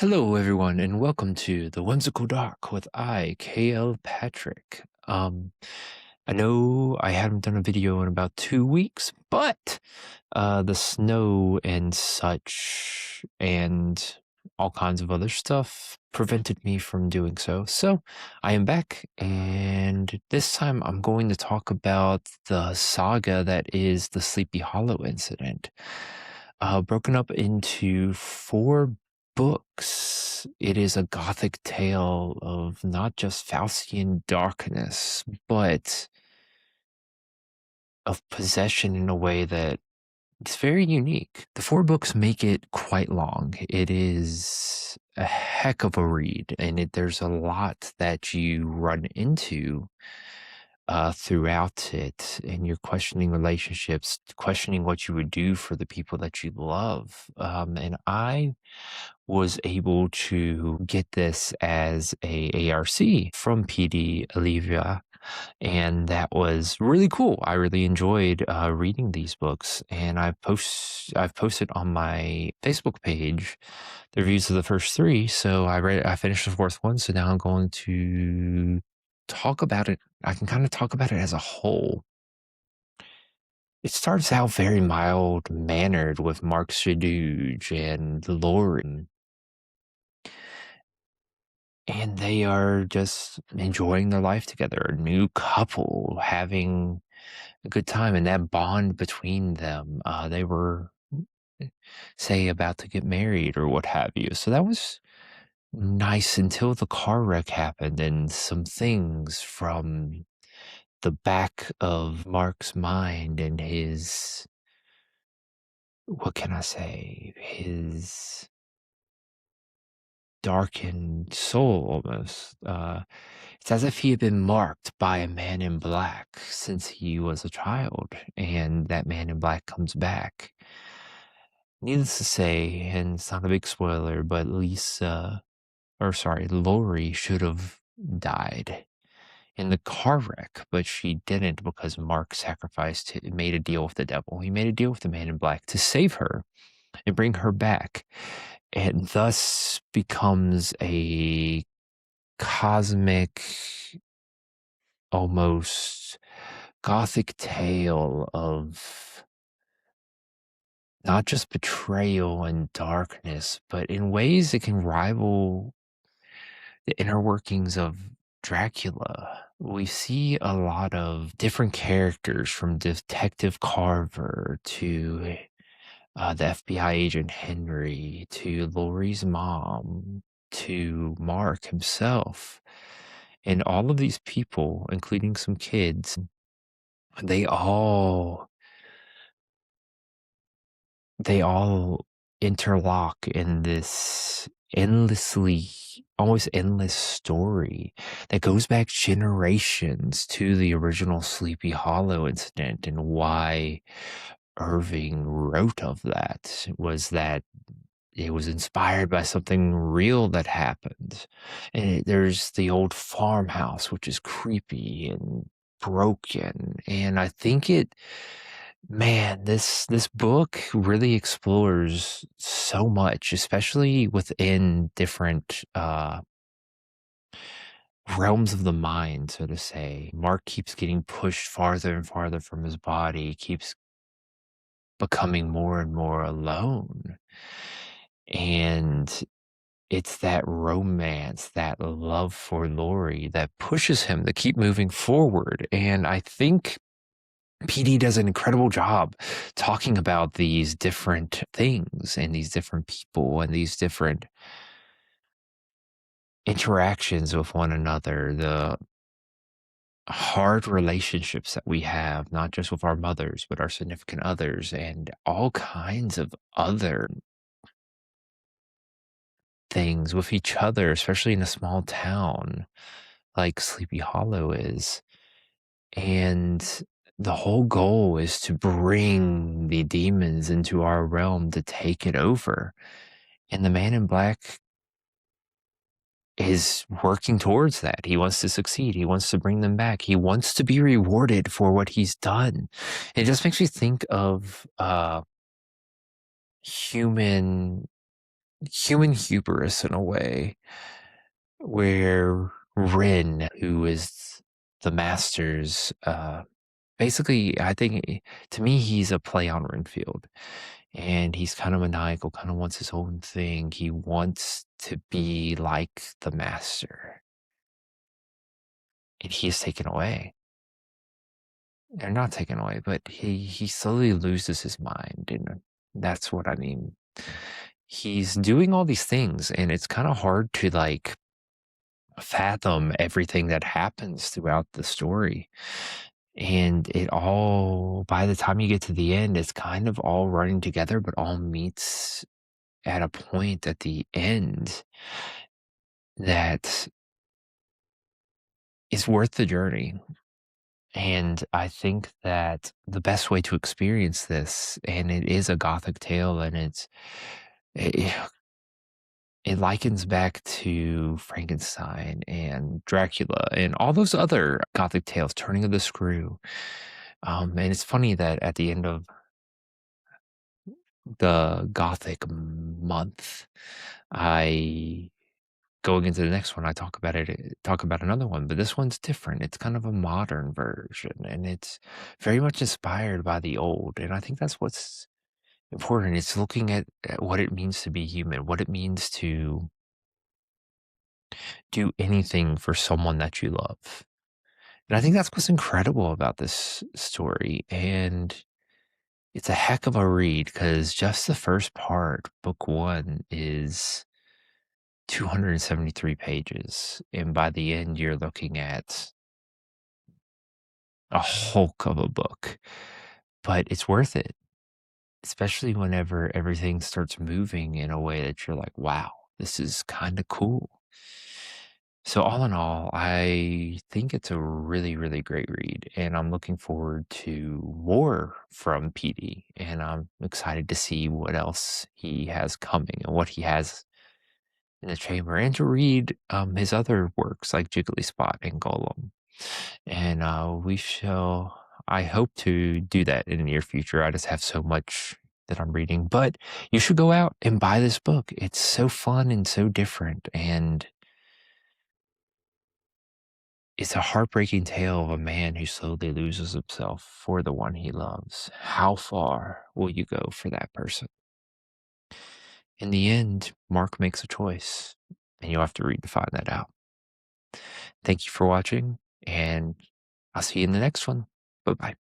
Hello, everyone, and welcome to the Whimsical Dark with KL Patrick. I know I haven't done a video in about 2 weeks, but the snow and such and all kinds of other stuff prevented me from doing so. So I am back, and this time I'm going to talk about the saga that is the Sleepy Hollow incident, broken up into 4 books. It is a Gothic tale of not just Faustian darkness, but of possession in a way that it's very unique. The 4 books make it quite long. It is a heck of a read, and there's a lot that you run into throughout it, and you're questioning relationships, questioning what you would do for the people that you love. And I was able to get this as a ARC from PD Olivia, and that was really cool. I really enjoyed reading these books, and I've posted on my Facebook page the reviews of the first 3. So I finished the 4th one, so now I'm going to talk about it. I can kind of talk about it as a whole. It starts out very mild mannered with Marc Saduj and Lori, and they are just enjoying their life together, a new couple having a good time, and that bond between them. They were, say, about to get married or what have you. So that was nice until the car wreck happened, and some things from the back of Mark's mind and his, what can I say, his darkened soul almost. It's as if he had been marked by a man in black since he was a child, and that man in black comes back. Needless to say, and it's not a big spoiler, but Lori should have died in the car wreck, but she didn't because Mark made a deal with the devil. He made a deal with the man in black to save her and bring her back, and thus becomes a cosmic, almost Gothic tale of not just betrayal and darkness, but in ways that can rival the inner workings of Dracula. We see a lot of different characters, from Detective Carver to the FBI agent Henry, to Lori's mom, to Mark himself. And all of these people, including some kids, they all they all interlock in this almost endless story that goes back generations to the original Sleepy Hollow incident. And why Irving wrote of that was that it was inspired by something real that happened. And there's the old farmhouse, which is creepy and broken. And I think this book really explores so much, especially within different realms of the mind, so to say. Mark keeps getting pushed farther and farther from his body, keeps becoming more and more alone. And it's that romance, that love for Lori that pushes him to keep moving forward. And I think PD does an incredible job talking about these different things and these different people and these different interactions with one another, the hard relationships that we have, not just with our mothers, but our significant others, and all kinds of other things with each other, especially in a small town like Sleepy Hollow is. And the whole goal is to bring the demons into our realm to take it over. And the man in black is working towards that. He wants to succeed. He wants to bring them back. He wants to be rewarded for what he's done. It just makes me think of human human hubris in a way where Rin, who is the master's, basically, I think to me, he's a play on Renfield. And he's kind of maniacal, kind of wants his own thing. He wants to be like the master, and he is taken away. They're not taken away, but he slowly loses his mind, and that's what I mean. He's doing all these things, and it's kind of hard to like fathom everything that happens throughout the story. And it all, by the time you get to the end, it's kind of all running together, but all meets at a point at the end that is worth the journey. And I think that the best way to experience this, and it is a Gothic tale, and it, it likens back to Frankenstein and Dracula and all those other Gothic tales, Turning of the Screw. And it's funny that at the end of the Gothic month, I going into the next one, I talk about another one, but this one's different. It's kind of a modern version, and it's very much inspired by the old. And I think that's what's important. It's looking at what it means to be human, what it means to do anything for someone that you love. And I think that's what's incredible about this story. And it's a heck of a read because just the first part, book one, is 273 pages. And by the end, you're looking at a hulk of a book, but it's worth it, especially whenever everything starts moving in a way that you're like, wow, this is kind of cool. So, all in all, I think it's a really, really great read, and I'm looking forward to more from PD. And I'm excited to see what else he has coming and what he has in the chamber, and to read his other works like Jiggly Spot and Golem. And we shall, I hope to do that in the near future. I just have so much that I'm reading, but you should go out and buy this book. It's so fun and so different. And it's a heartbreaking tale of a man who slowly loses himself for the one he loves. How far will you go for that person? In the end, Mark makes a choice, and you'll have to read to find that out. Thank you for watching, and I'll see you in the next one. Bye bye.